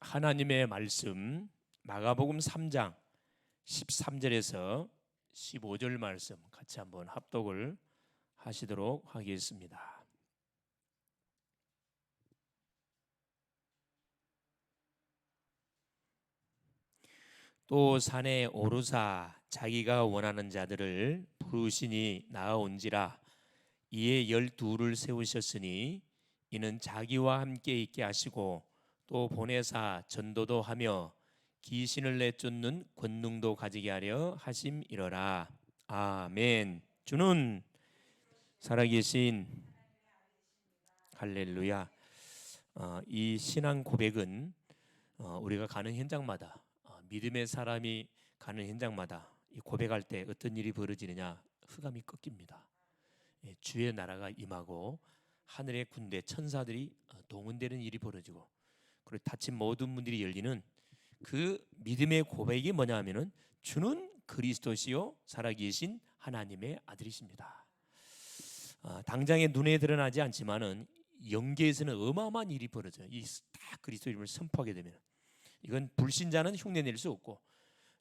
하나님의 말씀 마가복음 3장 13절에서 15절 말씀 같이 한번 합독을 하시도록 하겠습니다. 또 산에 오르사 자기가 원하는 자들을 부르시니 나아온지라. 이에 12를 세우셨으니 이는 자기와 함께 있게 하시고 또 보내사 전도도 하며 귀신을 내쫓는 권능도 가지게 하려 하심이러라. 아멘. 주는 살아계신 할렐루야. 이 신앙 고백은 우리가 가는 현장마다 믿음의 사람이 가는 현장마다 이 고백할 때 어떤 일이 벌어지느냐, 흑암이 꺾입니다. 주의 나라가 임하고 하늘의 군대 천사들이 동원되는 일이 벌어지고, 그리고 닫힌 모든 문들이 열리는 그 믿음의 고백이 뭐냐 하면은 주는 그리스도시요 살아계신 하나님의 아들이십니다. 당장에 눈에 드러나지 않지만은 영계에서는 어마어마한 일이 벌어져요. 이 딱 그리스도 이름을 선포하게 되면 이건 불신자는 흉내낼 수 없고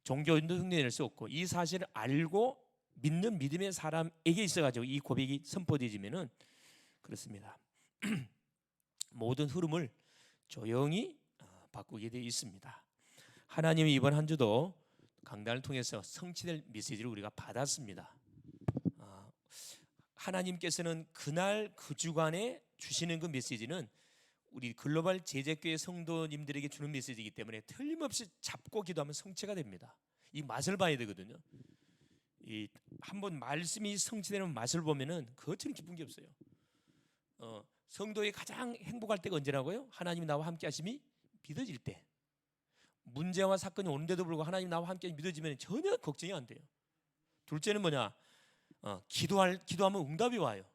종교인도 흉내낼 수 없고, 이 사실을 알고 믿는 믿음의 사람에게 있어가지고 이 고백이 선포되지면은 그렇습니다. 모든 흐름을 조용히 바꾸게 되어 있습니다. 하나님이 이번 한 주도 강단을 통해서 성취될 메시지를 우리가 받았습니다. 하나님께서는 그날 그 주간에 주시는 그 메시지는 우리 글로벌 제재교회 성도님들에게 주는 메시지이기 때문에 틀림없이 잡고 기도하면 성취가 됩니다. 이 맛을 봐야 되거든요. 이 한번 말씀이 성취되는 맛을 보면은 그것처럼 기쁜 게 없어요. 성도의 가장 행복할 때가 언제라고요? 하나님이 나와 함께 하심이 믿어질 때. 문제와 사건이 오는데도 불구하고 하나님 나와 함께 믿어지면 전혀 걱정이 안 돼요. 둘째는 뭐냐? 기도하면 응답이 와요.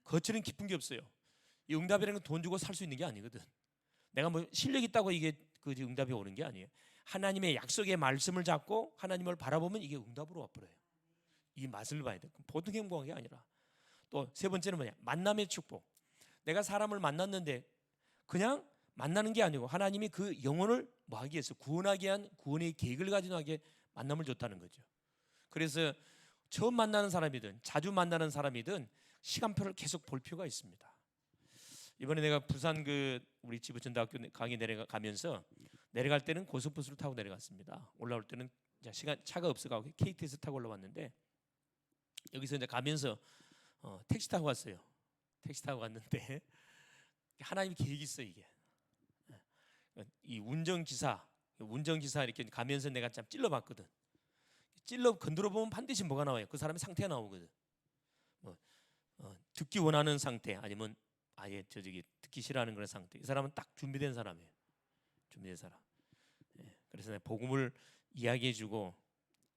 그것처럼 기쁜 게 없어요. 이 응답이라는 건 돈 주고 살 수 있는 게 아니거든. 내가 뭐 실력 있다고 이게 그 응답이 오는 게 아니에요. 하나님의 약속의 말씀을 잡고 하나님을 바라보면 이게 응답으로 와버려요. 이 맛을 봐야 돼. 보통 행복한 게 아니라. 또 세 번째는 뭐냐? 만남의 축복. 내가 사람을 만났는데 그냥 만나는 게 아니고 하나님이 그 영혼을 뭐 하기 위해서 구원하기 위한 구원의 계획을 가지고 하게 만남을 줬다는 거죠. 그래서 처음 만나는 사람이든 자주 만나는 사람이든 시간표를 계속 볼 필요가 있습니다. 이번에 내가 부산 우리 지부천대학교 강의 내려가면서 내려갈 때는 고속버스를 타고 내려갔습니다. 올라올 때는 차가 없어가지고 KTX 타고 올라왔는데, 여기서 이제 가면서 택시 타고 갔어요. 택시 타고 갔는데 하나님이 계획이 있어. 이게 이 운전기사 이렇게 가면서 내가 참 찔러봤거든. 찔러 건드려 보면 반드시 뭐가 나와요? 그 사람의 상태가 나오거든. 듣기 원하는 상태, 아니면 아예 듣기 싫어하는 그런 상태. 이 사람은 딱 준비된 사람이에요. 준비된 사람. 그래서 내가 복음을 이야기해주고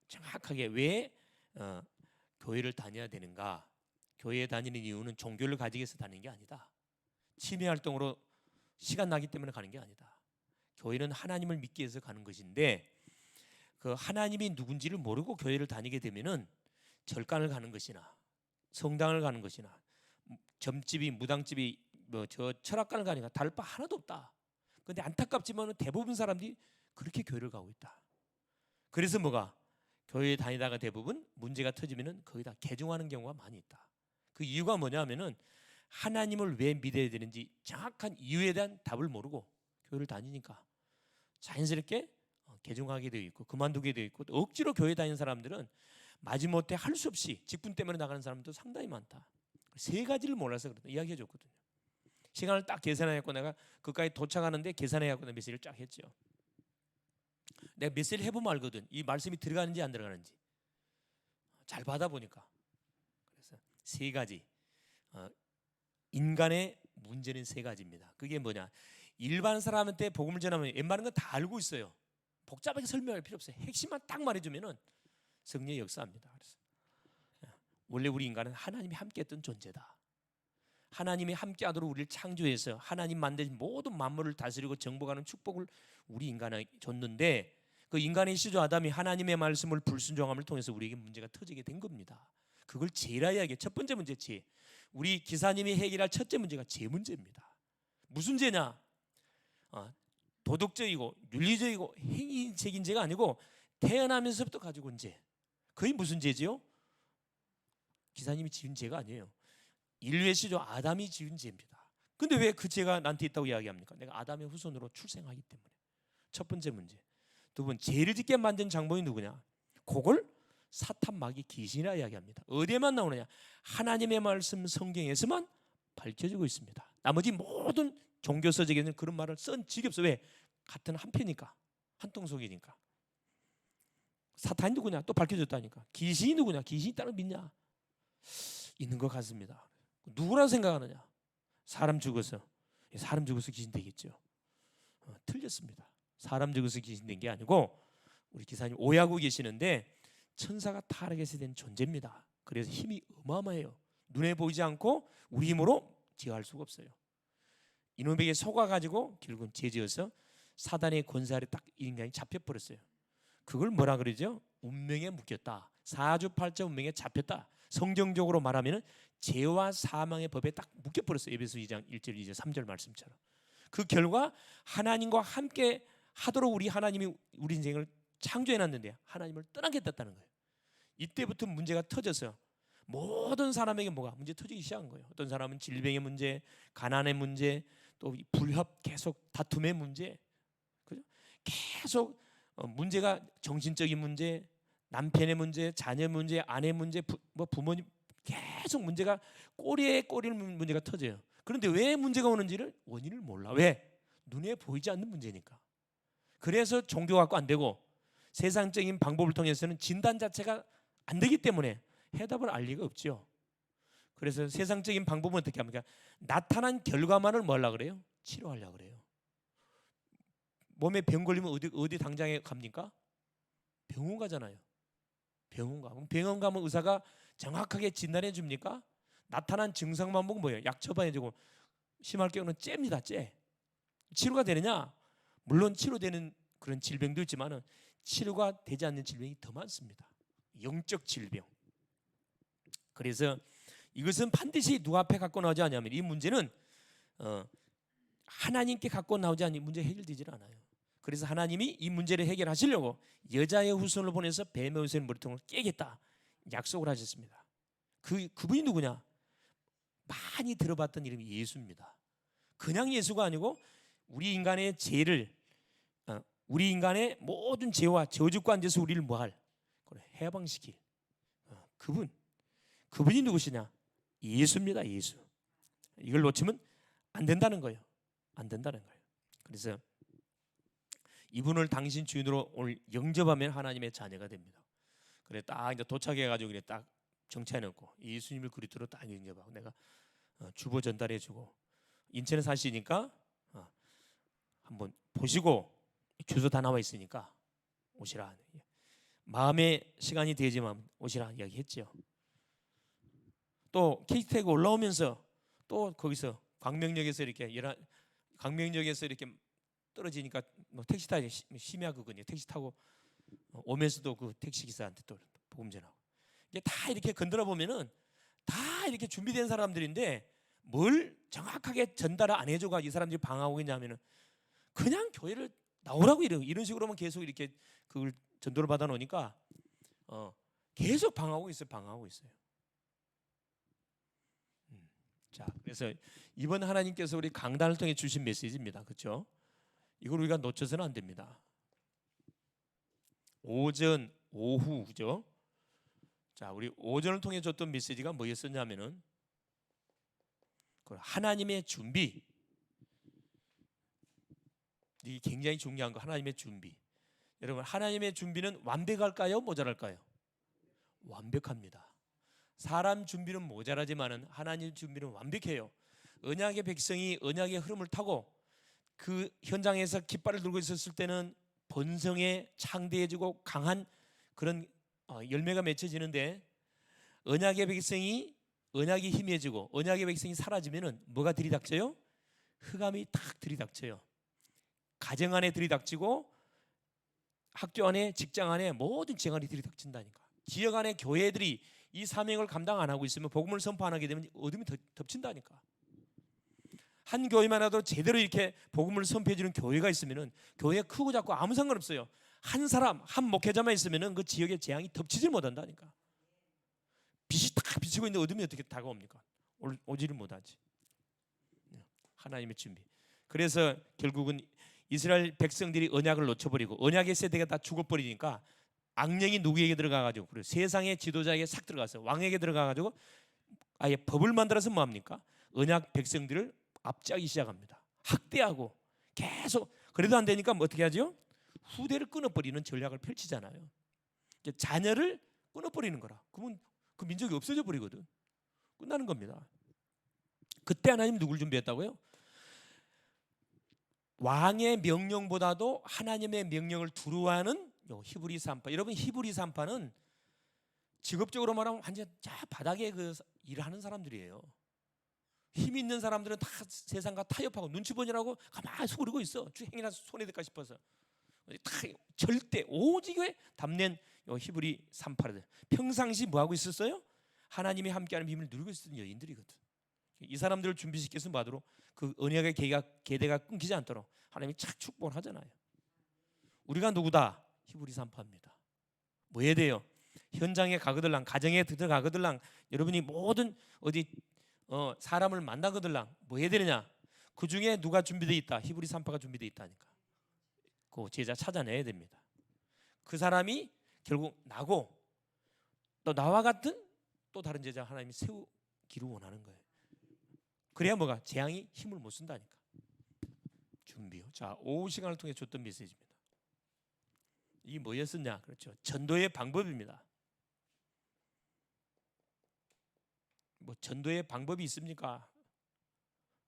정확하게 왜 교회를 다녀야 되는가? 교회에 다니는 이유는 종교를 가지기 위해서 다니는 게 아니다. 취미 활동으로 시간 나기 때문에 가는 게 아니다. 교회는 하나님을 믿기 위해서 가는 것인데, 그 하나님이 누군지를 모르고 교회를 다니게 되면은 절간을 가는 것이나 성당을 가는 것이나 점집이 무당집이 저 철학관을 가니까 다를 바 하나도 없다. 그런데 안타깝지만 대부분 사람들이 그렇게 교회를 가고 있다. 그래서 교회에 다니다가 대부분 문제가 터지면은 거기다 개종하는 경우가 많이 있다. 그 이유가 뭐냐 하면은 하나님을 왜 믿어야 되는지 정확한 이유에 대한 답을 모르고 교회를 다니니까 자연스럽게 개종하게 되어 있고 그만두게 되어 있고, 또 억지로 교회 다니는 사람들은 마지못해 할 수 없이 직분 때문에 나가는 사람도 상당히 많다. 세 가지를 몰라서 그렇다 이야기해 줬거든요. 시간을 딱 계산해갖고 내가 그까지 도착하는데 계산해갖고 내가 메시지를 쫙 했죠. 내가 메시지를 해보면 알거든. 이 말씀이 들어가는지 안 들어가는지. 잘 받아보니까. 그래서 세 가지. 인간의 문제는 세 가지입니다. 그게 뭐냐? 일반 사람한테 복음을 전하면 웬만한 건 다 알고 있어요. 복잡하게 설명할 필요 없어요. 핵심만 딱 말해주면은 성령이 역사합니다. 그래서 원래 우리 인간은 하나님이 함께했던 존재다. 하나님이 함께하도록 우리를 창조해서 하나님 만드신 모든 만물을 다스리고 정복하는 축복을 우리 인간에게 줬는데, 그 인간의 시조 아담이 하나님의 말씀을 불순종함을 통해서 우리에게 문제가 터지게 된 겁니다. 그걸 제라이하게 첫 번째 문제 죄. 우리 기사님이 해결할 첫째 문제가 죄 문제입니다. 무슨 죄냐? 도덕적이고 윤리적이고 행위적인 죄가 아니고 태어나면서부터 가지고 온 죄. 그게 무슨 죄지요? 기사님이 지은 죄가 아니에요. 인류의 시조 아담이 지은 죄입니다. 근데 왜 그 죄가 나한테 있다고 이야기합니까? 내가 아담의 후손으로 출생하기 때문에. 첫 번째 문제. 두 번, 죄를 짓게 만든 장본이 누구냐? 그걸 사탄, 마귀, 귀신이라 이야기합니다. 어디에만 나오느냐? 하나님의 말씀 성경에서만 밝혀지고 있습니다. 나머지 모든 종교 서적에는 그런 말을 쓴 적이 없어. 왜? 같은 한 편이니까, 한 통속이니까. 사탄이 누구냐? 또 밝혀졌다니까. 귀신이 누구냐? 귀신이 있다는 믿냐? 있는 것 같습니다. 누구라 생각하느냐? 사람 죽어서 귀신 되겠죠. 틀렸습니다. 사람 죽어서 귀신 된 게 아니고 우리 기사님 오해하고 계시는데 천사가 타락해서 된 존재입니다. 그래서 힘이 어마어마해요. 눈에 보이지 않고 우리 힘으로 제어할 수가 없어요. 이놈에게 속아가지고 결국은 죄지어서 사단의 권세 아래 딱 인간이 잡혀버렸어요. 그걸 뭐라 그러죠? 운명에 묶였다. 사주팔자 운명에 잡혔다. 성경적으로 말하면 죄와 사망의 법에 딱 묶여버렸어요. 에베소 2장 1절 2절 3절 말씀처럼. 그 결과 하나님과 함께 하도록 하나님이 우리 인생을 창조해놨는데 하나님을 떠나겠다는 거예요. 이때부터 문제가 터져서 모든 사람에게 뭐가 문제 터지기 시작한 거예요. 어떤 사람은 질병의 문제, 가난의 문제, 또 불협, 계속 다툼의 문제, 그죠? 계속 문제가 정신적인 문제, 남편의 문제, 자녀 문제, 아내 문제, 부모님 계속 문제가 꼬리에 꼬리를 문제가 터져요. 그런데 왜 문제가 오는지를 원인을 몰라. 왜? 눈에 보이지 않는 문제니까. 그래서 종교 갖고 안 되고 세상적인 방법을 통해서는 진단 자체가 안 되기 때문에 해답을 알 리가 없죠. 그래서 세상적인 방법은 어떻게 합니까? 나타난 결과만을 뭐 하려고 그래요? 치료하려고 그래요. 몸에 병 걸리면 어디 당장에 갑니까? 병원 가잖아요. 병원 가면 의사가 정확하게 진단해 줍니까? 나타난 증상만 보고 뭐예요? 약 처방해주고 심할 경우는 째입니다. 째. 치료가 되느냐? 물론 치료되는 그런 질병도 있지만 치료가 되지 않는 질병이 더 많습니다. 영적 질병. 그래서 이것은 반드시 누구 앞에 갖고 나오지 않냐면 이 문제는 하나님께 갖고 나오지 않으면 문제 해결되질 않아요. 그래서 하나님이 이 문제를 해결하시려고 여자의 후손을 보내서 뱀의 후손의 머리통을 깨겠다 약속을 하셨습니다. 그분이 누구냐? 많이 들어봤던 이름이 예수입니다. 그냥 예수가 아니고 우리 인간의 죄를 우리 인간의 모든 죄와 저주과 앉아서 우리를 뭐할? 해방시킬 그분이 누구시냐? 예수입니다. 예수. 이걸 놓치면 안 된다는 거예요. 안 된다는 거예요. 그래서 이분을 당신 주인으로 오늘 영접하면 하나님의 자녀가 됩니다. 그래 딱 이제 도착해가지고 그래 딱 정체해놓고 예수님을 그리스도로 딱 영접하고 내가 주보 전달해주고 인천에 사시니까 한번 보시고 주소 다 나와 있으니까 오시라. 마음의 시간이 되지만 오시라 이야기했죠. 또 KTX 올라오면서 또 거기서 광명역에서 이렇게 떨어지니까 뭐 택시 타기 심야거든요. 택시 타고 오면서도 그 택시 기사한테 또 복음 전하고 이게 다 이렇게 건드려 보면은 다 이렇게 준비된 사람들인데 뭘 정확하게 전달을 안 해줘가 이 사람들이 방황하고 있냐면은 그냥 교회를 나오라고 이런 식으로만 계속 이렇게 그걸 전도를 받아 놓으니까 계속 방황하고 있어요. 자, 그래서 이번 하나님께서 우리 강단을 통해 주신 메시지입니다. 그렇죠? 이걸 우리가 놓쳐서는 안 됩니다. 오전, 오후, 그죠? 자, 우리 오전을 통해 줬던 메시지가 뭐였었냐면은 하나님의 준비. 이게 굉장히 중요한 거, 하나님의 준비. 여러분, 하나님의 준비는 완벽할까요? 모자랄까요? 완벽합니다. 사람 준비는 모자라지만은 하나님 준비는 완벽해요. 언약의 백성이 언약의 흐름을 타고 그 현장에서 깃발을 들고 있었을 때는 본성에 창대해지고 강한 그런 열매가 맺혀지는데 언약의 백성이 언약이 희미해지고 언약의 백성이 사라지면은 뭐가 들이닥쳐요? 흑암이 탁 들이닥쳐요. 가정 안에 들이닥치고 학교 안에 직장 안에 모든 지역안에 들이닥친다니까. 지역 안에 교회들이 이 사명을 감당 안 하고 있으면 복음을 선포 안 하게 되면 어둠이 덮친다니까. 한 교회만 해도 제대로 이렇게 복음을 선포해 주는 교회가 있으면은 교회 크고 작고 아무 상관없어요. 한 사람, 한 목회자만 있으면은 그 지역의 재앙이 덮치지 못한다니까. 빛이 딱 비치고 있는데 어둠이 어떻게 다가옵니까? 오지를 못하지. 하나님의 준비. 그래서 결국은 이스라엘 백성들이 언약을 놓쳐버리고 언약의 세대가 다 죽어버리니까 악령이 누구에게 들어가가지고, 그리고 세상의 지도자에게 싹 들어가서 왕에게 들어가가지고 아예 법을 만들어서 뭐합니까? 언약 백성들을 압제하기 시작합니다. 학대하고 계속. 그래도 안 되니까 뭐 어떻게 하죠? 후대를 끊어버리는 전략을 펼치잖아요. 자녀를 끊어버리는 거라. 그러면 그 민족이 없어져 버리거든. 끝나는 겁니다. 그때 하나님 누굴 준비했다고요? 왕의 명령보다도 하나님의 명령을 두려워하는 히브리서 한파. 여러분, 히브리서 한파는 직업적으로 말하면 완전 바닥에 그 일을 하는 사람들이에요. 힘 있는 사람들은 다 세상과 타협하고 눈치 보느라고 가만히 수그리고 있어. 주행이나 손에 댈까 싶어서. 다 절대 오직에 담는 히브리 산파들, 평상시 뭐 하고 있었어요? 하나님이 함께하는 비밀을 누리고 있었던 여인들이거든. 이 사람들을 준비시켜서 바로 그 언약의 계대가 끊기지 않도록 하나님이 착 축복을 하잖아요. 우리가 누구다? 히브리 산파입니다. 뭐 해야 돼요? 현장에 가거들랑, 가정에 들어가거들랑, 여러분이 모든 어디 사람을 만나거들랑 뭐 해야 되느냐? 그 중에 누가 준비되어 있다? 히브리 산파가 준비되어 있다니까. 그 제자 찾아내야 됩니다. 그 사람이 결국 나고 또 나와 같은 또 다른 제자 하나님이 세우기를 원하는 거예요. 그래야 뭐가? 재앙이 힘을 못 쓴다니까. 준비요. 자, 오후 시간을 통해 줬던 메시지입니다. 이게 뭐였었냐? 그렇죠. 전도의 방법입니다. 뭐 전도의 방법이 있습니까?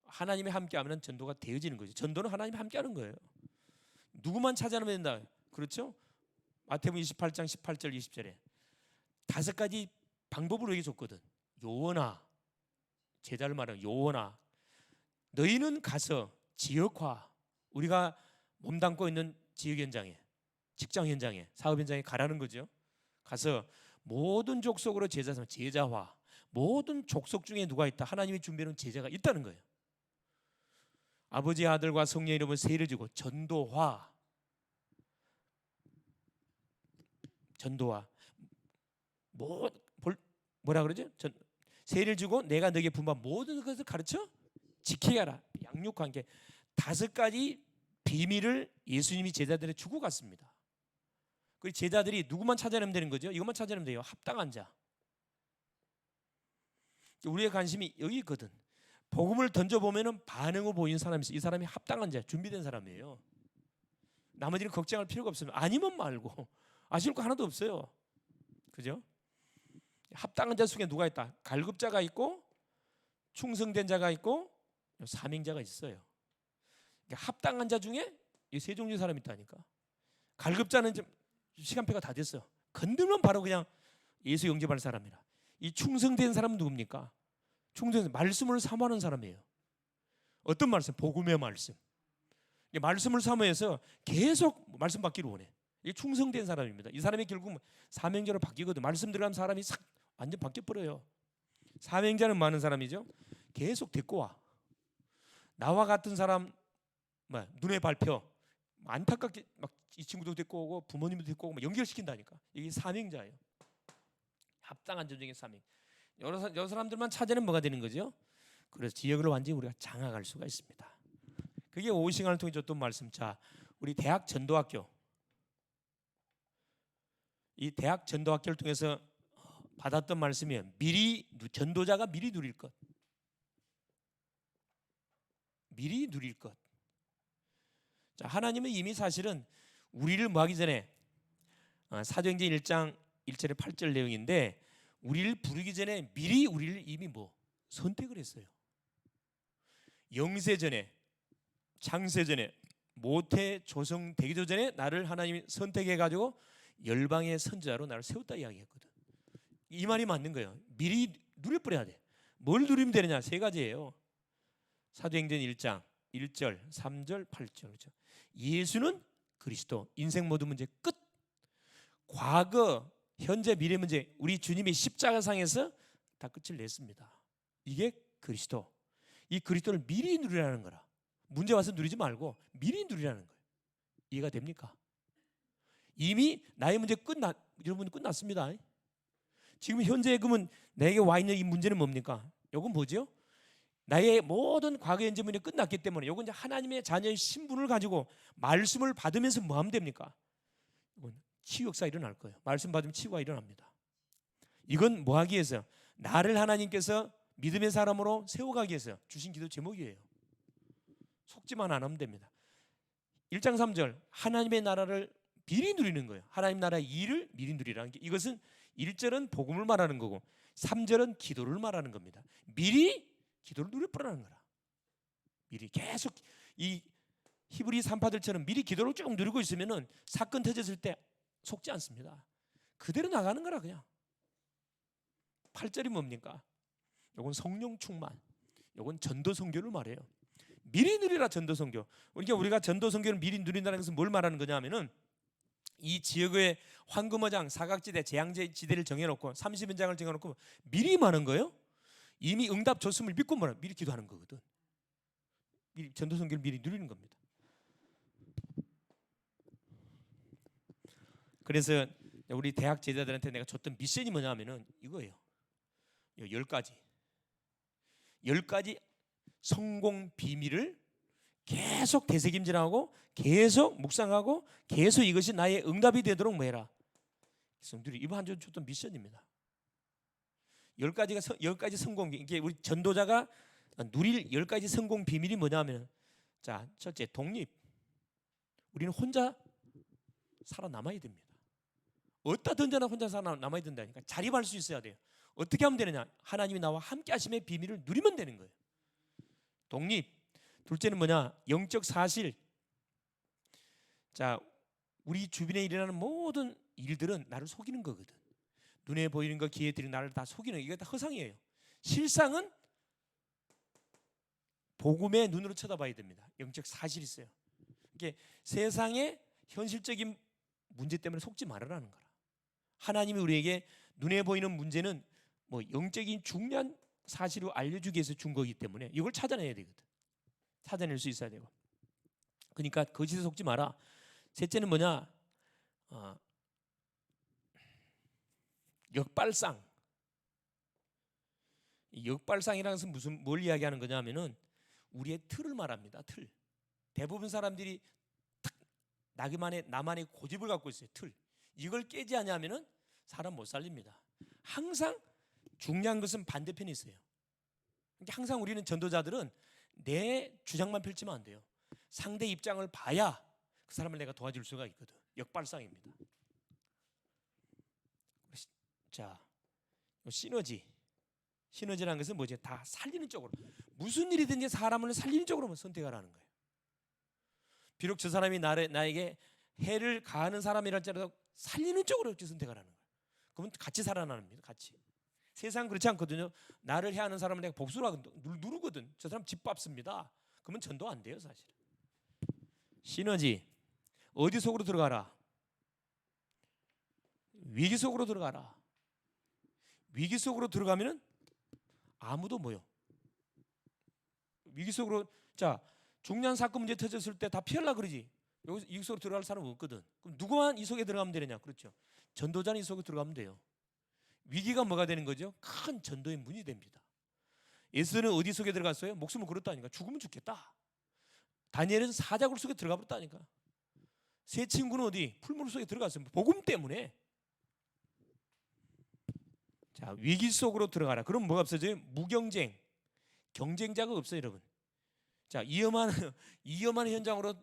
하나님이 함께하면 전도가 되어지는 거죠. 전도는 하나님이 함께하는 거예요. 누구만 찾아내면 된다. 그렇죠? 마태복음 28장 18절 20절에 5가지 방법을 우리에게 줬거든. 요원아, 제자를 말하는 요원아, 너희는 가서 지역화, 우리가 몸담고 있는 지역 현장에, 직장 현장에, 사업 현장에 가라는 거죠. 가서 모든 족속으로 제자화, 모든 족속 중에 누가 있다? 하나님이 준비해놓은 제자가 있다는 거예요. 아버지, 아들과 성령 이름을 세례를 주고 전도화. 뭐라 그러죠? 세례를 주고 내가 너에게 분부한 모든 것을 가르쳐 지키게 하라. 양육관계 5가지 비밀을 예수님이 제자들에게 주고 갔습니다. 그 제자들이 누구만 찾아내면 되는 거죠? 이것만 찾아내면 돼요. 합당한 자. 우리의 관심이 여기 있거든. 복음을 던져보면 반응을 보이는 사람이 있어요. 이 사람이 합당한 자, 준비된 사람이에요. 나머지는 걱정할 필요가 없어요. 아니면 말고 아쉬울 거 하나도 없어요. 그죠? 합당한 자 속에 누가 있다? 갈급자가 있고 충성된 자가 있고 사명자가 있어요. 그러니까 합당한 자 중에 이 3종류의 사람이 있다니까. 갈급자는 좀 시간표가 다 됐어요. 건들면 바로 그냥 예수 영접할 사람이라. 이 충성된 사람은 누굽니까? 충성된 말씀을 사모하는 사람이에요. 어떤 말씀? 복음의 말씀. 말씀을 사모해서 계속 말씀 받기를 원해. 이 충성된 사람입니다. 이 사람이 결국 사명자로 바뀌거든. 말씀 들어가면 사람이 싹 완전 바뀌어버려요. 사명자는 많은 사람이죠. 계속 데리고 와. 나와 같은 사람 눈에 밟혀 안타깝게 막 이 친구도 데리고 오고 부모님도 데리고 오고 연결시킨다니까. 이게 사명자예요. 합당한 전쟁의 사명. 여러 사람들만 찾아내면 뭐가 되는 거죠? 그래서 지역을 완전히 우리가 장악할 수가 있습니다. 그게 오후 시간을 통해 줬던 말씀. 자, 우리 대학 전도학교, 이 대학 전도학교를 통해서 받았던 말씀이에요. 전도자가 미리 누릴 것. 미리 누릴 것. 자, 하나님은 이미 사실은 우리를 뭐 하기 전에 사도행전 1장 1절에 8절 내용인데 우리를 부르기 전에 미리 우리를 이미 선택을 했어요. 영세전에, 창세전에, 모태 조성 되기도 전에 나를 하나님이 선택해가지고 열방의 선지자로 나를 세웠다 이야기했거든. 이 말이 맞는 거예요. 미리 누려버려야 돼. 뭘 누리면 되느냐? 3가지예요. 사도행전 1장 1절, 3절, 8절. 그렇죠? 예수는 그리스도. 인생 모든 문제 끝. 과거, 현재, 미래 문제 우리 주님이 십자가상에서 다 끝을 냈습니다. 이게 그리스도. 이 그리스도를 미리 누리라는 거라. 문제 와서 누리지 말고 미리 누리라는 거예요. 이해가 됩니까? 이미 나의 문제 여러분 끝났습니다. 지금 현재 그러면 내게 와 있는 이 문제는 뭡니까? 이건 뭐죠? 나의 모든 과거 현재 문제 끝났기 때문에 이건 이제 하나님의 자녀의 신분을 가지고 말씀을 받으면서 뭐 하면 됩니까? 이건 치유 역사 일어날 거예요. 말씀 받으면 치유가 일어납니다. 이건 뭐 하기 위해서? 나를 하나님께서 믿음의 사람으로 세워가기 위해서 주신 기도 제목이에요. 속지만 안 하면 됩니다. 1장 3절 하나님의 나라를 미리 누리는 거예요. 하나님 나라의 일을 미리 누리라는 게, 이것은 1절은 복음을 말하는 거고 3절은 기도를 말하는 겁니다. 미리 기도를 누려보라는 거라. 미리 계속 이 히브리 산파들처럼 미리 기도를 쭉 누리고 있으면은 사건 터졌을 때 속지 않습니다. 그대로 나가는 거라. 그냥 8절이 뭡니까? 요건 성령 충만, 요건 전도 선교를 말해요. 미리 누리라. 전도 선교. 그러니까 우리가 전도 선교를 미리 누린다는 것은 뭘 말하는 거냐면은 이 지역의 황금어장, 사각지대, 재앙지대를 정해놓고 30연장을 정해놓고 미리 말하는 거예요. 이미 응답 줬음을 믿고 뭐라 미리 기도하는 거거든. 미리 전도 선교를 미리 누리는 겁니다. 그래서 우리 대학 제자들한테 내가 줬던 미션이 뭐냐면은 이거예요. 10가지 성공 비밀을 계속 되새김질하고 계속 묵상하고 계속 이것이 나의 응답이 되도록 뭐 해라. 성들이 이번 한 주 줬던 미션입니다. 10가지 성공. 이게 우리 전도자가 누릴 10가지 성공 비밀이 뭐냐면, 자, 첫째 독립. 우리는 혼자 살아남아야 됩니다. 어디다 던져나 혼자 살아남아야 된다니까. 자립할 수 있어야 돼요. 어떻게 하면 되느냐? 하나님이 나와 함께 하심의 비밀을 누리면 되는 거예요. 독립. 둘째는 뭐냐? 영적 사실. 자, 우리 주변에 일어나는 모든 일들은 나를 속이는 거거든. 눈에 보이는 거, 귀에 들리는 나를 다 속이는, 이게 다 허상이에요. 실상은 복음의 눈으로 쳐다봐야 됩니다. 영적 사실이 있어요. 이게 세상의 현실적인 문제 때문에 속지 말으라는 거라. 하나님이 우리에게 눈에 보이는 문제는 뭐 영적인 중요한 사실을 알려주기 위해서 준 거기 때문에 이걸 찾아내야 되거든. 찾아낼 수 있어야 되고. 그러니까 거짓에 속지 마라. 셋째는 뭐냐? 역발상. 역발상이라는 것은 뭘 이야기하는 거냐면은 우리의 틀을 말합니다. 틀. 대부분 사람들이 나만의 고집을 갖고 있어요. 틀. 이걸 깨지 않냐면은 사람 못 살립니다. 항상 중요한 것은 반대편이 있어요. 그러니까 항상 우리는 전도자들은 내 주장만 펼치면 안 돼요. 상대 입장을 봐야 그 사람을 내가 도와줄 수가 있거든. 역발상입니다. 자, 시너지라는 것은 뭐지? 다 살리는 쪽으로. 무슨 일이든지 사람을 살리는 쪽으로만 선택하라는 거예요. 비록 저 사람이 나에게 해를 가하는 사람이랄지라도 살리는 쪽으로 선택을 하는 거예요. 그러면 같이 살아납니다. 같이. 세상 그렇지 않거든요. 나를 해하는 사람을 내가 복수를 하거든, 누르거든. 저 사람 짓밟습니다. 그러면 전도 안 돼요, 사실. 시너지. 어디 속으로 들어가라? 위기 속으로 들어가라. 위기 속으로 들어가면은 아무도 뭐요? 위기 속으로, 자, 중요한 사건 문제 터졌을 때 다 피하려고 그러지. 여기서 이 속으로 들어갈 사람은 없거든. 그럼 누구만 이 속에 들어가면 되느냐? 그렇죠. 전도자는 이 속에 들어가면 돼요. 위기가 뭐가 되는 거죠? 큰 전도의 문이 됩니다. 예수는 어디 속에 들어갔어요? 목숨을 걸었다니까. 죽으면 죽겠다. 다니엘은 사자굴 속에 들어가 버렸다니까. 세 친구는 어디? 풀무불 속에 들어갔어요. 복음 때문에. 자, 위기 속으로 들어가라. 그럼 뭐가 없어져요? 무경쟁. 경쟁자가 없어요, 여러분. 자, 위험한 현장으로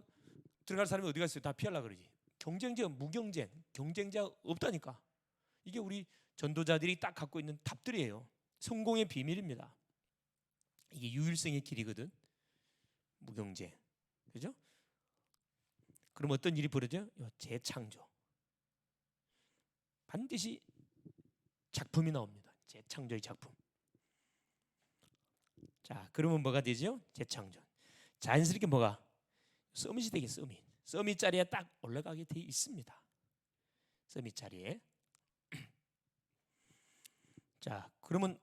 들어갈 사람이 어디가 있어요? 다 피하려고 그러지. 경쟁자, 무경쟁, 경쟁자 없다니까. 이게 우리 전도자들이 딱 갖고 있는 답들이에요. 성공의 비밀입니다. 이게 유일성의 길이거든. 무경쟁. 그죠? 그럼 어떤 일이 벌어져요? 재창조. 반드시 작품이 나옵니다. 재창조의 작품. 자, 그러면 뭐가 되죠? 재창조. 자연스럽게 뭐가? 서밋이 되게 서밋. 서밋 자리에 딱 올라가게 돼 있습니다. 서밋 자리에. 자, 그러면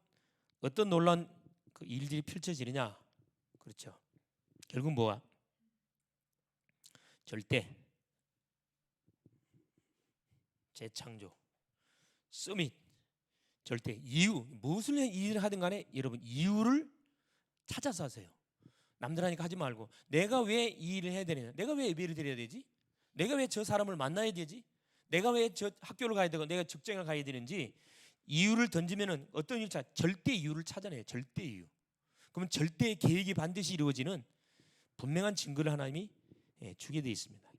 어떤 놀라운 그 일들이 펼쳐지느냐? 그렇죠. 결국 뭐야? 절대, 재창조, 서밋, 절대, 이유. 무슨 일을 하든 간에 여러분 이유를 찾아서 하세요. 남들 하니까 하지 말고 내가 왜 이 일을 해야 되느냐, 내가 왜 예배를 드려야 되지, 내가 왜 저 사람을 만나야 되지, 내가 왜 저 학교를 가야 되고 내가 직장을 가야 되는지 이유를 던지면은 어떤 일 절대 이유를 찾아내요. 절대 이유. 그러면 절대 계획이 반드시 이루어지는 분명한 증거를 하나님이 주게 되어 있습니다.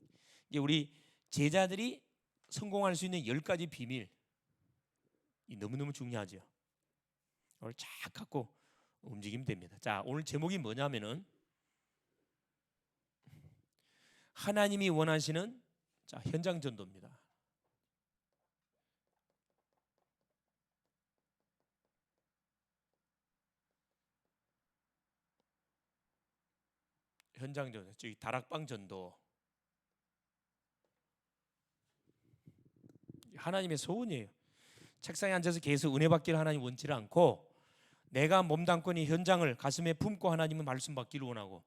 이제 우리 제자들이 성공할 수 있는 10가지 비밀, 너무너무 중요하죠. 오늘 쫙 갖고 움직이면 됩니다. 자, 오늘 제목이 뭐냐면은 하나님이 원하시는 현장 전도입니다. 현장 전도, 저기 다락방 전도. 하나님의 소원이에요. 책상에 앉아서 계속 은혜 받기를 하나님 원치를 않고 내가 몸담고 이 현장을 가슴에 품고 하나님은 말씀 받기를 원하고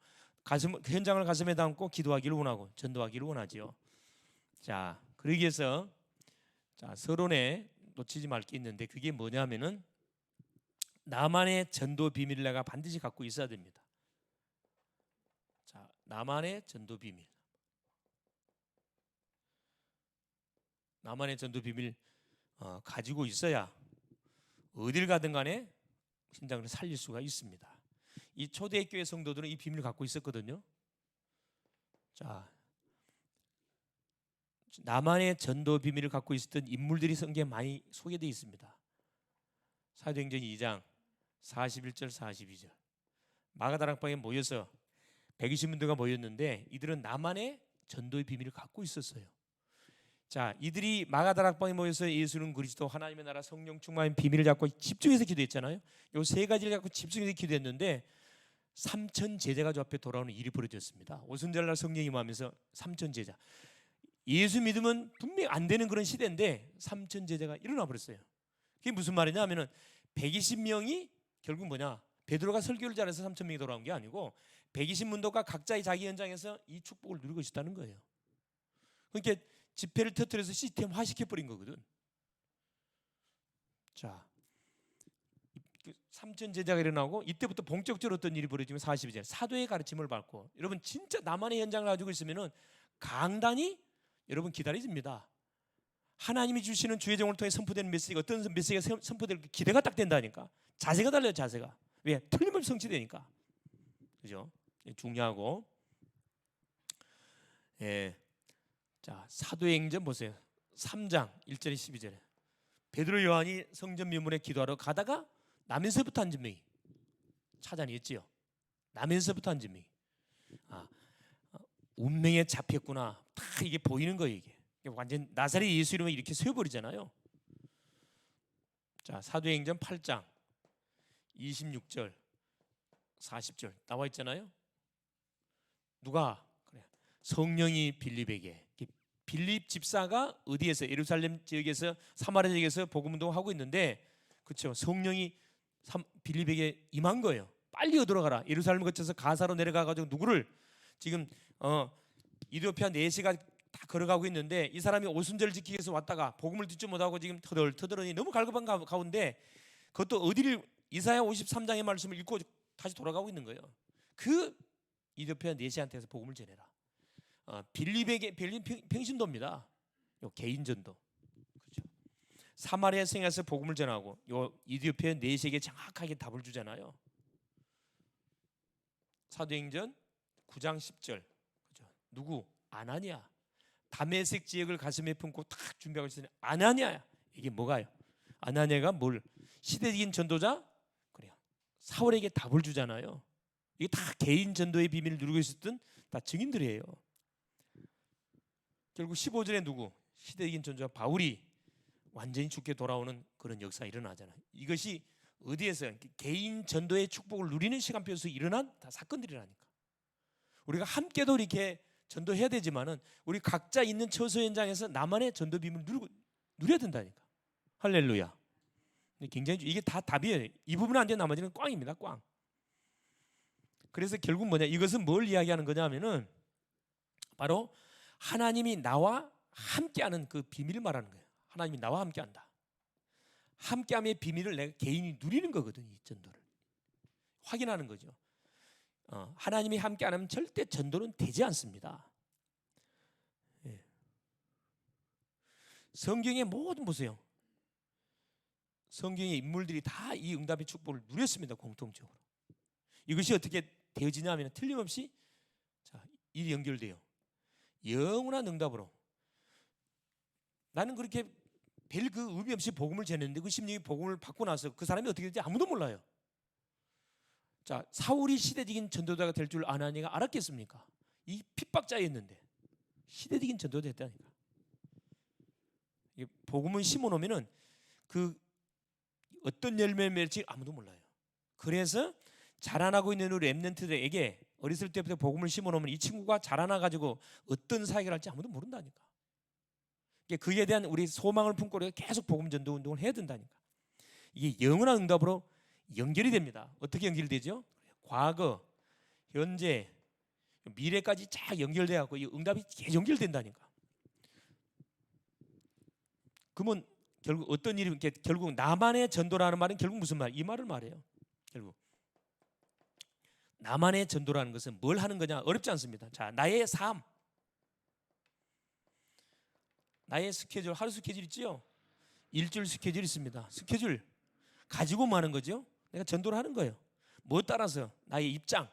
현장을 가슴에 담고 기도하기를 원하고 전도하기를 원하지요. 자, 그러기 위해서 서론에 놓치지 말 게 있는데 그게 뭐냐면은 나만의 전도 비밀을 내가 반드시 갖고 있어야 됩니다. 자, 나만의 전도 비밀. 나만의 전도 비밀 가지고 있어야 어딜 가든 간에 신장을 살릴 수가 있습니다. 이 초대교회 성도들은 이 비밀을 갖고 있었거든요. 자, 나만의 전도 비밀을 갖고 있었던 인물들이 성경에 많이 소개되어 있습니다. 사도행전 2장 41절 42절. 마가다락방에 모여서 120문도가 모였는데 이들은 나만의 전도의 비밀을 갖고 있었어요. 자, 이들이 마가다락방에 모여서 예수는 그리스도 하나님의 나라 성령 충만한 비밀을 잡고 집중해서 기도했잖아요. 요 세 가지를 갖고 집중해서 기도했는데 3천 제자가 저 앞에 돌아오는 일이 벌어졌습니다. 오순절날 성령이 임하면서 3천 제자. 예수 믿으면 분명히 안 되는 그런 시대인데 3천 제자가 일어나 버렸어요. 그게 무슨 말이냐 하면은 120명이 결국 뭐냐? 베드로가 설교를 잘해서 3천 명이 돌아온 게 아니고 120문도가 각자의 자기 현장에서 이 축복을 누리고 있었다는 거예요. 그러니까 집회를 터뜨려서 시스템화 시켜버린 거거든. 자, 3천 제자가 일어나고 이때부터 본격적으로 어떤 일이 벌어지면 42절 사도의 가르침을 받고 여러분 진짜 나만의 현장을 가지고 있으면은 강단이 여러분 기다려집니다. 하나님이 주시는 주의 종을 통해 선포되는 메시지가 어떤 메시지가 선포될 기대가 딱 된다니까. 자세가 달라요. 자세가. 왜? 틀림없이 성취되니까. 그죠? 중요하고. 예. 자, 사도행전 보세요. 3장 1절에 12절에 베드로 요한이 성전 미문에 기도하러 가다가 남에서부터 한 명이 찾아냈지요. 남에서부터 한 명이 운명에 잡혔구나. 다 이게 보이는 거예요. 이게 완전 나사렛 예수 이름을 이렇게 세워버리잖아요. 자, 사도행전 8장 26절 40절 나와 있잖아요. 누가 그래 성령이 빌립에게, 빌립 집사가 어디에서 예루살렘 지역에서 사마리아 지역에서 복음 운동하고 있는데 그렇죠. 성령이 빌립에게 임한 거예요. 빨리 얻으러 예루살렘 거쳐서 가사로 내려가 가지고 누구를 지금 이디오피아 4시가 다 걸어가고 있는데 이 사람이 오순절을 지키기 위해서 왔다가 복음을 듣지 못하고 지금 터덜터덜하니 너무 갈급한 가운데 그것도 어디를 이사야 53장의 말씀을 읽고 다시 돌아가고 있는 거예요. 그 이디오피아 4시한테서 복음을 전해라. 빌립 평신도입니다. 요 개인 전도. 그렇죠. 사마리아 성에서 복음을 전하고 요 이디오피아 4시에게 정확하게 답을 주잖아요. 사도행전 9장 10절. 그렇죠. 누구? 아나니아. 다메섹 지역을 가슴에 품고 탁 준비하고 있으니 아나니아야. 이게 뭐가요? 아나니아가 뭘? 시대적인 전도자? 그래요. 사울에게 답을 주잖아요. 이게 다 개인 전도의 비밀을 누리고 있었던 다 증인들이에요. 결국 15절에 누구? 시대적인 전도자 바울이 완전히 죽게 돌아오는 그런 역사가 일어나잖아요. 이것이 어디에서 개인 전도의 축복을 누리는 시간표에서 일어난 다 사건들이라니까. 우리가 함께도 이렇게 전도해야 되지만은 우리 각자 있는 처소 현장에서 나만의 전도 비밀을 누려야 된다니까. 할렐루야. 굉장히 이게 다 답이에요. 이 부분은 안 되면 나머지는 꽝입니다. 꽝. 그래서 결국 뭐냐, 이것은 뭘 이야기하는 거냐면은 바로 하나님이 나와 함께하는 그 비밀을 말하는 거예요. 하나님이 나와 함께한다. 함께함의 비밀을 내가 개인이 누리는 거거든요. 이 전도를 확인하는 거죠. 하나님이 함께 안 하면 절대 전도는 되지 않습니다. 예. 성경의 모든 보세요. 성경의 인물들이 다 이 응답의 축복을 누렸습니다. 공통적으로. 이것이 어떻게 되어지냐 하면 틀림없이 자, 일이 연결돼요. 영원한 응답으로. 나는 그렇게 별 그 의미 없이 복음을 전했는데 그 심령이 복음을 받고 나서 그 사람이 어떻게 될지 아무도 몰라요. 자, 사울이 시대적인 전도자가 될 줄 아나니가 알았겠습니까? 이 핍박자였는데 시대적인 전도자 됐다니까. 복음을 심어놓으면은 그 어떤 열매를 맺을지 아무도 몰라요. 그래서 자라나고 있는 우리 렘넌트들에게 어렸을 때부터 복음을 심어놓으면 이 친구가 자라나가지고 어떤 사역을 할지 아무도 모른다니까. 그에 대한 우리 소망을 품고 우리가 계속 복음 전도 운동을 해야 된다니까. 이게 영원한 응답으로 연결이 됩니다. 어떻게 연결이 되죠? 과거, 현재, 미래까지 쫙 연결돼 갖고 이 응답이 계속 연결된다니까. 그러면 결국 어떤 일이 결국 나만의 전도라는 말은 결국 무슨 말? 이 말을 말해요. 결국 나만의 전도라는 것은 뭘 하는 거냐? 어렵지 않습니다. 자, 나의 삶, 나의 스케줄, 하루 스케줄 있지요? 일주일 스케줄 있습니다. 스케줄 가지고 뭐 하는 거죠? 내가 전도를 하는 거예요. 뭐 따라서? 나의 입장.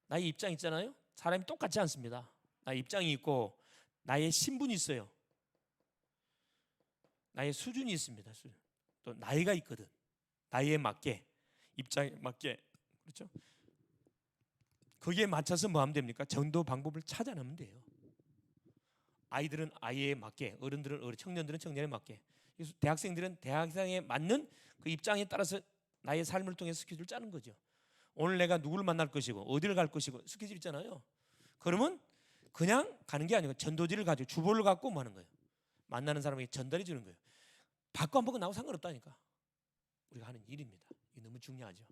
나의 입장 있잖아요. 사람이 똑같지 않습니다. 나의 입장이 있고 나의 신분이 있어요. 나의 수준이 있습니다. 또 나이가 있거든. 나이에 맞게, 입장에 맞게, 그렇죠? 거기에 맞춰서 뭐 하면 됩니까? 전도 방법을 찾아내면 돼요. 아이들은 아이에 맞게, 어른들은 어른, 청년들은 청년에 맞게, 대학생들은 대학생에 맞는 그 입장에 따라서 나의 삶을 통해 스케줄을 짜는 거죠. 오늘 내가 누구를 만날 것이고 어디를 갈 것이고 스케줄 있잖아요. 그러면 그냥 가는 게 아니고 전도지를 가지고 주보를 갖고 뭐 하는 거예요? 만나는 사람에게 전달해 주는 거예요. 받고 안 받고 나하고 상관없다니까. 우리가 하는 일입니다. 이게 너무 중요하죠.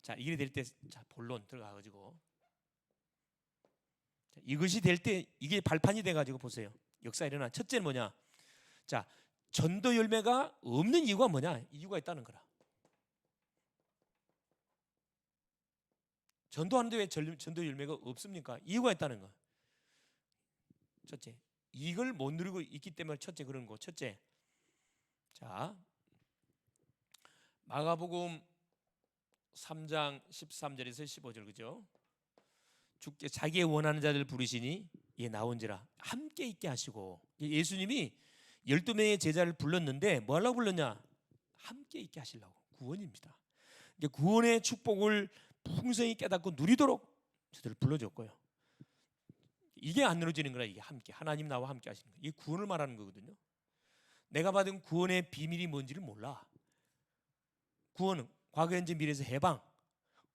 자, 이게 될 때 자, 본론 들어가가지고 자, 이것이 될 때 이게 발판이 돼가지고 보세요. 역사 일어나. 첫째는 뭐냐? 자, 전도 열매가 없는 이유가 뭐냐? 이유가 있다는 거라. 전도하는데 왜 전도 열매가 없습니까? 이유가 있다는 거. 첫째, 이걸 못 누리고 있기 때문에 첫째 그런 거. 첫째, 자, 마가복음 3장 13절에서 15절 그죠? 주께 자기의 원하는 자들 부르시니 예 나온지라 함께 있게 하시고. 예수님이 12명의 제자를 불렀는데 뭐 하려고 불렀냐? 함께 있게 하시려고. 구원입니다. 구원의 축복을 풍성히 깨닫고 누리도록 저들을 불러줬고요. 이게 안 누려지는 거라. 이게 함께 하나님 나와 함께 하시는 거. 이게 구원을 말하는 거거든요. 내가 받은 구원의 비밀이 뭔지를 몰라. 구원은 과거 현재 미래에서 해방.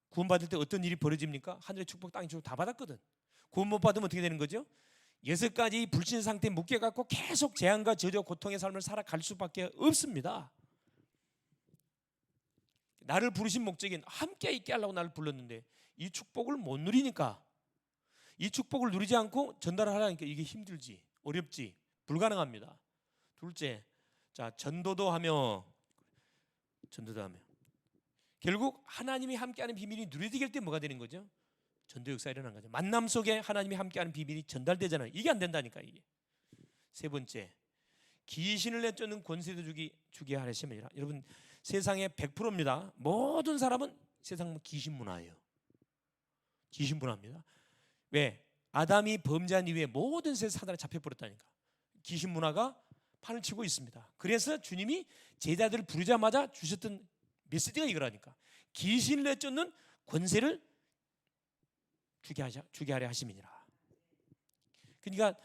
구원 받을 때 어떤 일이 벌어집니까? 하늘의 축복 땅의 축복 다 받았거든. 구원 못 받으면 어떻게 되는 거죠? 6가지 불신 상태에 묶여갖고 계속 재앙과 저주 고통의 삶을 살아갈 수밖에 없습니다. 나를 부르신 목적인 함께 있게 하려고 나를 불렀는데 이 축복을 못 누리니까, 이 축복을 누리지 않고 전달을 하려니까 이게 힘들지, 어렵지, 불가능합니다. 둘째, 자, 전도도 하며 결국 하나님이 함께하는 비밀이 누려지게 될 때 뭐가 되는 거죠? 전도 역사가 일어나는 거죠. 만남 속에 하나님이 함께하는 비밀이 전달되잖아요. 이게 안 된다니까. 이게 세 번째, 귀신을 내쫓는 권세도 주게 하시면, 여러분 세상의 100%입니다. 모든 사람은 세상 귀신 문화예요. 귀신 문화입니다. 왜? 아담이 범죄한 이후에 모든 세상 사단에 잡혀버렸다니까. 귀신 문화가 판을 치고 있습니다. 그래서 주님이 제자들을 부르자마자 주셨던 메시지가 이거라니까. 귀신을 내쫓는 권세를 주게 하려 하심이니라. 그러니까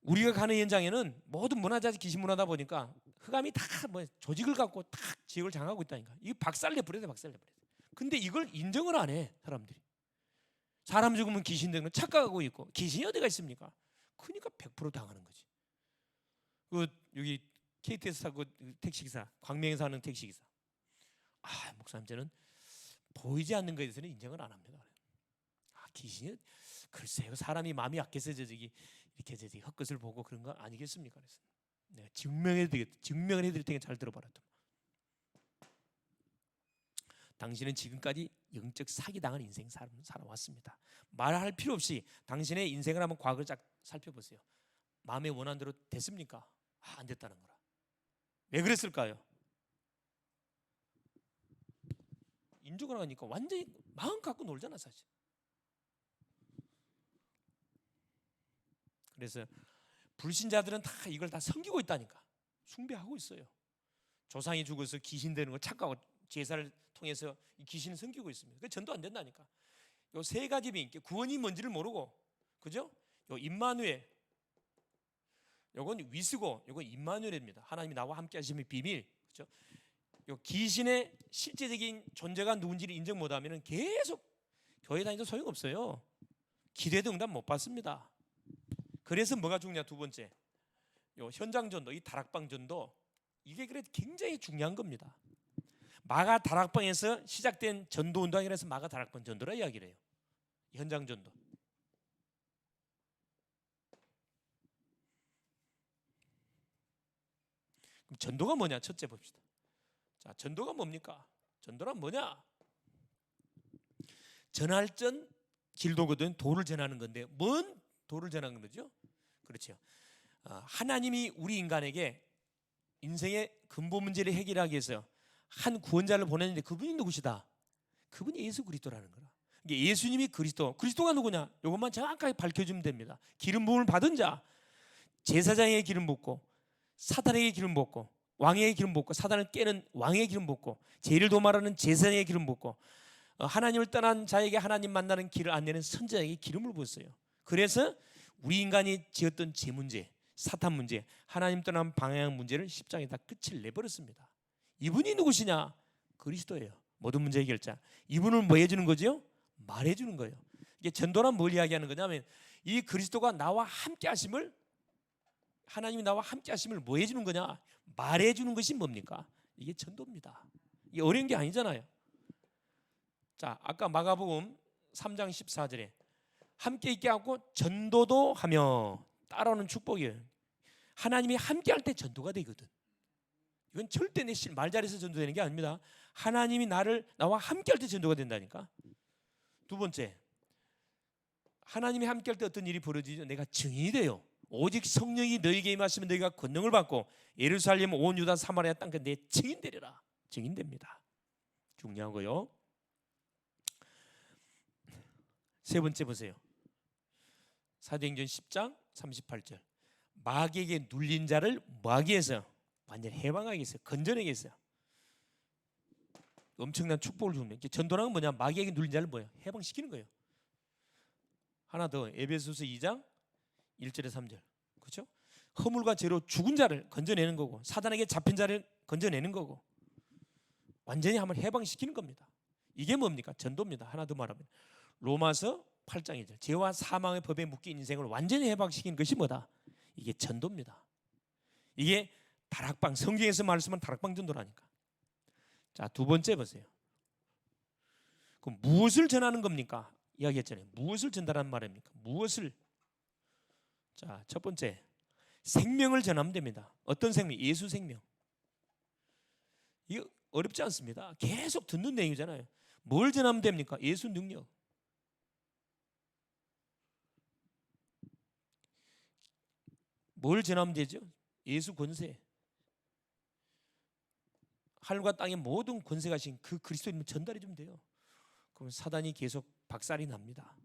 우리가 가는 현장에는 모든 문화자들 귀신 문화다 보니까 흑암이 다 뭐 조직을 갖고 다 지역을 장악하고 있다니까. 이거 박살내 버려야 돼, 박살내 버려야 돼. 근데 이걸 인정을 안 해, 사람들이. 사람 죽으면 귀신 되는 거 착각하고 있고, 귀신이 어디가 있습니까? 그러니까 100% 당하는 거지. 여기 KTX 타고 택시기사, 광명에 사는 택시기사. 목사님 저는 보이지 않는 것에 대해서는 인정을 안 합니다. 귀신이 글쎄요, 사람이 마음이 약해서 이렇게 헛것을 보고 그런 거 아니겠습니까? 그래서 내가 증명을 해드릴 테니까 잘 들어봐라. 당신은 지금까지 영적 사기당한 인생 살아왔습니다. 말할 필요 없이 당신의 인생을 한번 과거를 쫙 살펴보세요. 마음에 원한 대로 됐습니까? 안 됐다는 거라. 왜 그랬을까요? 인정을 하니까 완전히 마음 갖고 놀잖아 사실. 그래서 불신자들은 다 이걸 다 섬기고 있다니까. 숭배하고 있어요. 조상이 죽어서 귀신 되는 거 착각하고 제사를 통해서 이 귀신을 섬기고 있습니다. 그 전도 안 된다니까. 요 세 가지 빙, 구원이 뭔지를 모르고, 그죠? 요 임마누엘, 요건 위스고, 요건 임마누엘입니다. 하나님이 나와 함께 하시는 비밀, 그죠? 요 귀신의 실제적인 존재가 누군지를 인정 못하면 계속 교회 다니도 소용없어요. 기도에도 응답 못 받습니다. 그래서 뭐가 중요냐? 두 번째, 요 현장 전도, 이 다락방 전도, 이게 그래 굉장히 중요한 겁니다. 마가 다락방에서 시작된 전도 운동이라서 마가 다락방 전도라 이야기를 해요. 현장 전도. 그럼 전도가 뭐냐? 첫째 봅시다. 자, 전도가 뭡니까? 전도란 뭐냐? 전할전 길도거든. 도를 전하는 건데, 뭔 도를 전하는 거죠? 그렇죠. 하나님이 우리 인간에게 인생의 근본 문제를 해결하기 위해서 한 구원자를 보냈는데 그분이 누구시다? 그분이 예수 그리스도라는 거라. 예수님이 그리스도가 누구냐? 이것만 정확하게 밝혀주면 됩니다. 기름 부음을 받은 자, 제사장에게 기름 붓고, 사탄에게 기름 붓고, 왕에게 기름 붓고, 사단을 깨는 왕에게 기름 붓고, 죄를 도말하는 제사장에게 기름 붓고, 하나님을 떠난 자에게 하나님 만나는 길을 안내는 선자에게 기름을 부었어요. 그래서 우리 인간이 지었던 죄 문제, 사탄 문제, 하나님 떠난 방향 문제를 십장에다 끝을 내버렸습니다. 이분이 누구시냐? 그리스도예요. 모든 문제 해결자. 이분을 뭐 해주는 거죠? 말해주는 거예요. 이게 전도란 뭘 이야기하는 거냐면 이 그리스도가 나와 함께 하심을, 하나님이 나와 함께 하심을 뭐 해주는 거냐? 말해주는 것이 뭡니까? 이게 전도입니다. 이게 어려운 게 아니잖아요. 자, 아까 마가복음 3장 14절에 함께 있게 하고 전도도 하며, 따라오는 축복이에요. 하나님이 함께 할 때 전도가 되거든. 이건 절대 내 말 잘해서 전도되는 게 아닙니다. 하나님이 나와 함께 할 때 전도가 된다니까. 두 번째, 하나님이 함께 할 때 어떤 일이 벌어지죠? 내가 증인이 돼요. 오직 성령이 너에게 임하시면 너희가 권능을 받고 예루살렘 온 유다 사마리아 땅끝 내 증인 되리라. 증인 됩니다. 중요한 거요. 세 번째 보세요. 사도행전 10장 38절. 마귀에게 눌린 자를 뭐하기 위해서? 완전히 해방하기 위해서, 건져내기 위해서 엄청난 축복을 주는 거예요. 전도라는 건 뭐냐? 마귀에게 눌린 자를 뭐예요? 해방시키는 거예요. 하나 더, 에베소서 2장 1절에 3절. 그렇죠? 허물과 죄로 죽은 자를 건져내는 거고, 사단에게 잡힌 자를 건져내는 거고, 완전히 한번 해방시키는 겁니다. 이게 뭡니까? 전도입니다. 하나 더 말하면 로마서 8장 2절. 죄와 사망의 법에 묶인 인생을 완전히 해방시키는 것이 뭐다? 이게 전도입니다. 이게 다락방, 성경에서 말씀한 다락방 전도라니까. 자, 두 번째 보세요. 그럼 무엇을 전하는 겁니까? 이야기했잖아요. 무엇을 전달하는 말입니까? 무엇을? 자, 첫 번째, 생명을 전하면 됩니다. 어떤 생명? 예수 생명. 이거 어렵지 않습니다. 계속 듣는 내용이잖아요. 뭘 전하면 됩니까? 예수 능력. 뭘 전하면 되죠? 예수 권세. 하늘과 땅의 모든 권세가 신 그 그리스도님을 전달해 주면 돼요. 그럼 사단이 계속 박살이 납니다.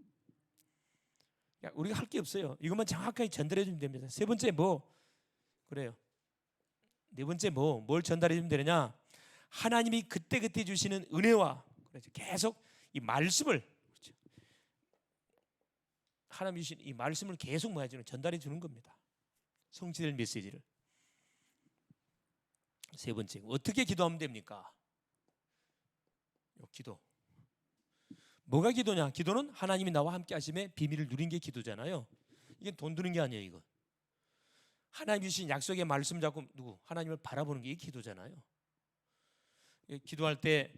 우리가 할 게 없어요. 이것만 정확하게 전달해 주면 됩니다. 세 번째 뭐? 그래요. 네 번째 뭘 전달해 주면 되느냐? 하나님이 그때그때 주시는 은혜와, 그렇죠, 계속 이 말씀을, 그렇죠, 하나님이 주신 이 말씀을 계속 뭐 해주는, 전달해 주는 겁니다. 성취될 메시지를. 세 번째, 어떻게 기도하면 됩니까? 기도. 뭐가 기도냐? 기도는 하나님이 나와 함께 하심에 비밀을 누린 게 기도잖아요. 이게 돈 드는 게 아니에요. 이거 하나님 주신 약속의 말씀 잡고 하나님을 바라보는 게 기도잖아요. 기도할 때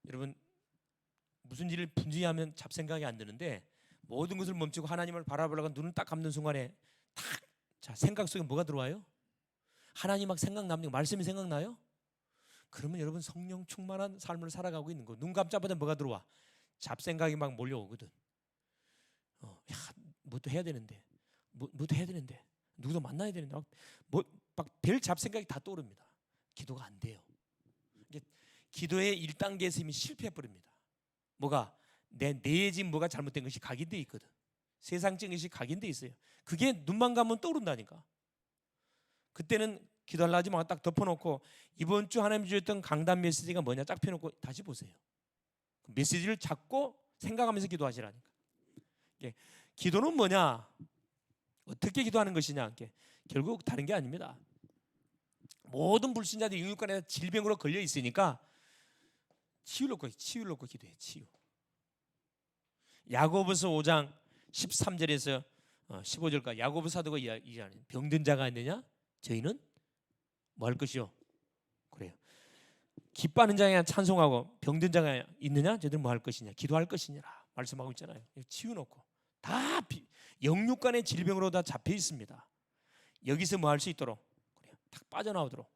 여러분 무슨 일을 분주히 하면 잡생각이 안 드는데 모든 것을 멈추고 하나님을 바라보려고 눈을 딱 감는 순간에 탁, 자, 생각 속에 뭐가 들어와요? 하나님 막 생각납니까? 말씀이 생각나요? 그러면 여러분 성령 충만한 삶을 살아가고 있는 거. 눈 감자마자 뭐가 들어와? 잡생각이 막 몰려오거든. 야, 뭐도 해야 되는데, 뭐도 해야 되는데, 누구도 만나야 되는데, 막 별 잡생각이 다 떠오릅니다. 기도가 안 돼요. 기도의 1단계에서 이미 실패해 버립니다. 뭐가? 내에 지금 뭐가 잘못된 것이 각인돼 있거든. 세상적인 것이 각인돼 있어요. 그게 눈만 감으면 떠오른다니까. 그때는 기도하려 하지 말고 딱 덮어놓고 이번 주 하나님 주셨던 강단 메시지가 뭐냐 쫙 펴놓고 다시 보세요. 그 메시지를 잡고 생각하면서 기도하시라니까. 기도는 뭐냐? 어떻게 기도하는 것이냐? 결국 다른 게 아닙니다. 모든 불신자들이 영육간에 질병으로 걸려 있으니까 치유놓고 기도해. 치유. 야고보서 5장 13절에서 15절까지 야고보 사도가 이야기하는 병든 자가 있느냐? 저희는 뭐 할 것이요? 그래요. 기뻐하는 자가 찬송하고 병든 자가 있느냐? 저희들은 뭐 할 것이냐? 기도할 것이니라 말씀하고 있잖아요. 치유놓고 다 영육간의 질병으로 다 잡혀 있습니다. 여기서 뭐 할 수 있도록 그래요. 딱 빠져나오도록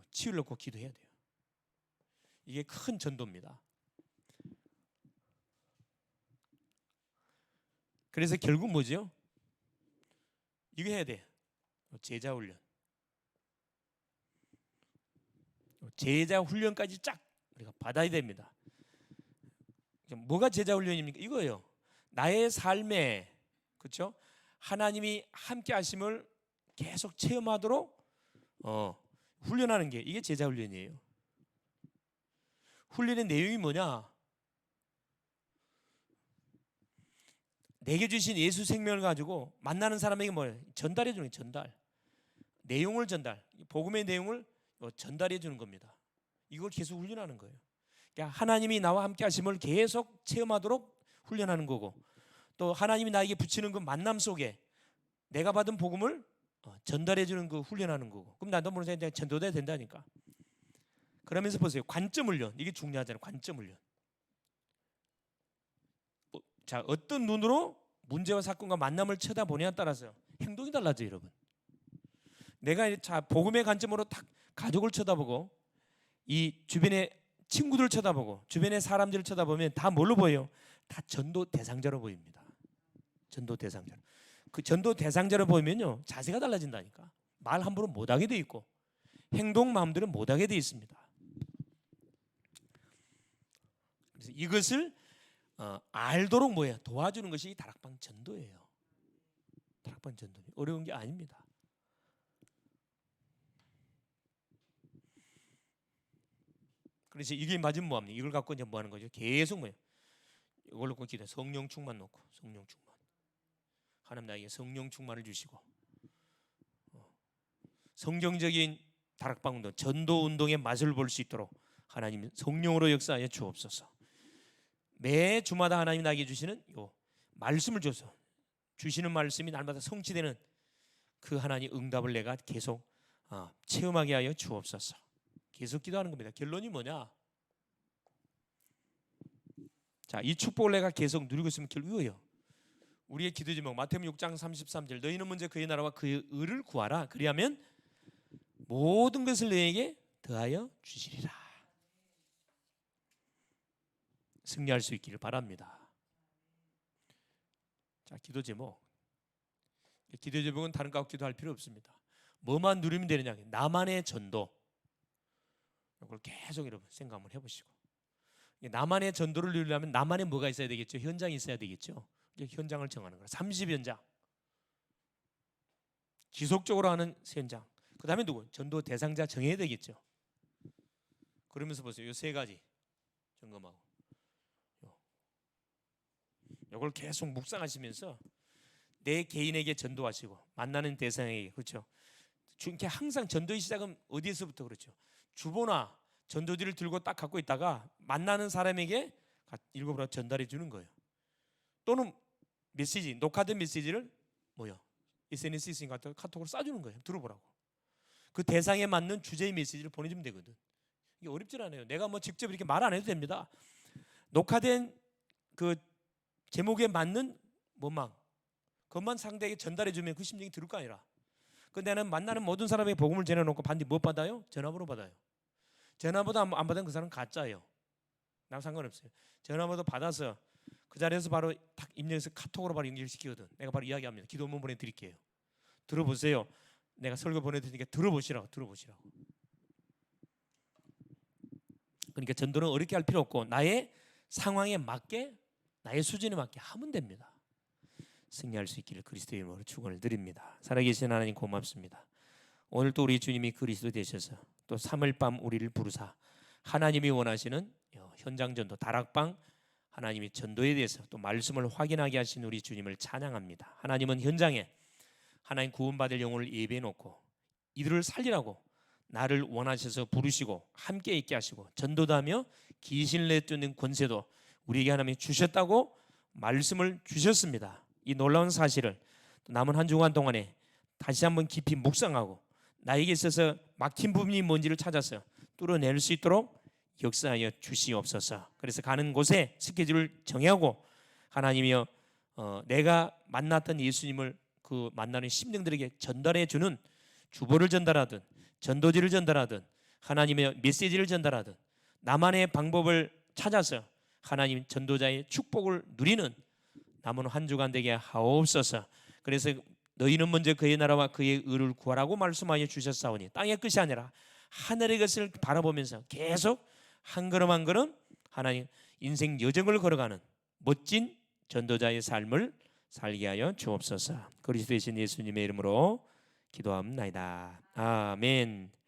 치유를 놓고 기도해야 돼요. 이게 큰 전도입니다. 그래서 결국 뭐죠? 이거 해야 돼. 제자 훈련. 제자 훈련까지 쫙 우리가 받아야 됩니다. 뭐가 제자 훈련입니까? 이거예요. 나의 삶에 그렇죠? 하나님이 함께 하심을 계속 체험하도록 훈련하는 게 이게 제자 훈련이에요. 훈련의 내용이 뭐냐? 내게 주신 예수 생명을 가지고 만나는 사람에게 뭐예요? 전달해 주는 게 전달. 내용을 전달. 복음의 내용을 전달해 주는 겁니다. 이걸 계속 훈련하는 거예요. 그러니까 하나님이 나와 함께 하심을 계속 체험하도록 훈련하는 거고 또 하나님이 나에게 붙이는 그 만남 속에 내가 받은 복음을 전달해 주는 그 훈련하는 거고 그럼 나도 모르는 사람이 전도돼야 된다니까. 그러면서 보세요. 관점 훈련. 이게 중요하잖아요. 관점 훈련. 자, 어떤 눈으로 문제와 사건과 만남을 쳐다보냐에 따라서 행동이 달라져요, 여러분. 내가 자 복음의 관점으로 딱 가족을 쳐다보고 이 주변의 친구들 쳐다보고 주변의 사람들을 쳐다보면 다 뭘로 보여요? 다 전도 대상자로 보입니다. 전도 대상자. 그 전도 대상자로 보이면요 자세가 달라진다니까. 말 함부로 못하게 돼 있고 행동 마음대로 못하게 돼 있습니다. 그래서 이것을 알도록 뭐예요? 도와주는 것이 다락방 전도예요. 다락방 전도 어려운 게 아닙니다. 그래서 이게 맞으면 뭐합니까? 이걸 갖고 이제 뭐 하는 거죠? 계속 뭐예요? 이걸 놓고 기도. 성령 충만 놓고 성령 충만. 하나님 나에게 성령 충만을 주시고 성경적인 다락방 운동, 전도 운동의 맛을 볼 수 있도록 하나님 성령으로 역사하여 주옵소서. 매 주마다 하나님 나에게 주시는 요 말씀을 줘서 주시는 말씀이 날마다 성취되는 그 하나님 응답을 내가 계속 체험하게 하여 주옵소서. 계속 기도하는 겁니다. 결론이 뭐냐? 자, 이 축복을 내가 계속 누리고 있으면 결국이에요. 우리의 기도 제목 마태복음 6장 33절 너희는 먼저 그의 나라와 그의 의를 구하라. 그리하면 모든 것을 너희에게 더하여 주시리라. 승리할 수 있기를 바랍니다. 자, 기도 제목. 기도 제목은 다른 거 기도할 필요 없습니다. 뭐만 누리면 되느냐? 나만의 전도. 이걸 계속 여러분 생각 한번 해보시고 나만의 전도를 누리려면 나만의 뭐가 있어야 되겠죠? 현장이 있어야 되겠죠? 현장을 정하는 거예요. 30현장 지속적으로 하는 현장. 그 다음에 누구? 전도 대상자 정해야 되겠죠. 그러면서 보세요. 이 세 가지 점검하고 이걸 계속 묵상하시면서 내 개인에게 전도하시고 만나는 대상에게 그렇죠. 이렇게 항상 전도의 시작은 어디에서부터 그렇죠. 주보나 전도지를 들고 딱 갖고 있다가 만나는 사람에게 읽어보라 전달해 주는 거예요. 또는 메시지 녹화된 메시지를 뭐요? SNS 있으니까 카톡으로 쏴주는 거예요. 들어보라고. 그 대상에 맞는 주제의 메시지를 보내주면 되거든. 이게 어렵지 않아요. 내가 뭐 직접 이렇게 말 안 해도 됩니다. 녹화된 그 제목에 맞는 원망 그것만 상대에게 전달해 주면 그 심정이 들을 거 아니라. 근데 나는 만나는 모든 사람에게 복음을 전해놓고 반드시 못 받아요? 전화번호 받아요. 전화번호 안 받으면 그 사람은 가짜예요. 난 상관없어요. 전화번호 받아서 그 자리에서 바로 딱 입력해서 카톡으로 바로 연결시키거든. 내가 바로 이야기합니다. 기도 한번 보내드릴게요. 들어보세요. 내가 설교 보내드리니까 들어보시라고. 그러니까 전도는 어렵게 할 필요 없고 나의 상황에 맞게 나의 수준에 맞게 하면 됩니다. 승리할 수 있기를 그리스도의 이름으로 축원을 드립니다. 살아계신 하나님 고맙습니다. 오늘 또 우리 주님이 그리스도 되셔서 또 3일 밤 우리를 부르사 하나님이 원하시는 현장 전도 다락방 하나님이 전도에 대해서 또 말씀을 확인하게 하신 우리 주님을 찬양합니다. 하나님은 현장에 하나님 구원받을 영혼을 예배해 놓고 이들을 살리라고 나를 원하셔서 부르시고 함께 있게 하시고 전도도 하며 귀신을 내쫓는 권세도 우리에게 하나님이 주셨다고 말씀을 주셨습니다. 이 놀라운 사실을 남은 한 주간 동안에 다시 한번 깊이 묵상하고 나에게 있어서 막힌 부분이 뭔지를 찾아서 뚫어낼 수 있도록 역사하여 주시옵소서. 그래서 가는 곳에 스케줄을 정하고 하나님이여 내가 만났던 예수님을 그 만나는 심령들에게 전달해 주는 주보를 전달하든 전도지를 전달하든 하나님의 메시지를 전달하든 나만의 방법을 찾아서 하나님 전도자의 축복을 누리는 남은 한 주간 되게 하옵소서. 그래서 너희는 먼저 그의 나라와 그의 의를 구하라고 말씀하여 주셨사오니 땅의 끝이 아니라 하늘의 것을 바라보면서 계속 한 걸음 한 걸음 하나님 인생 여정을 걸어가는 멋진 전도자의 삶을 살게 하여 주옵소서. 그리스도의 신 예수님의 이름으로 기도합니다. 아멘.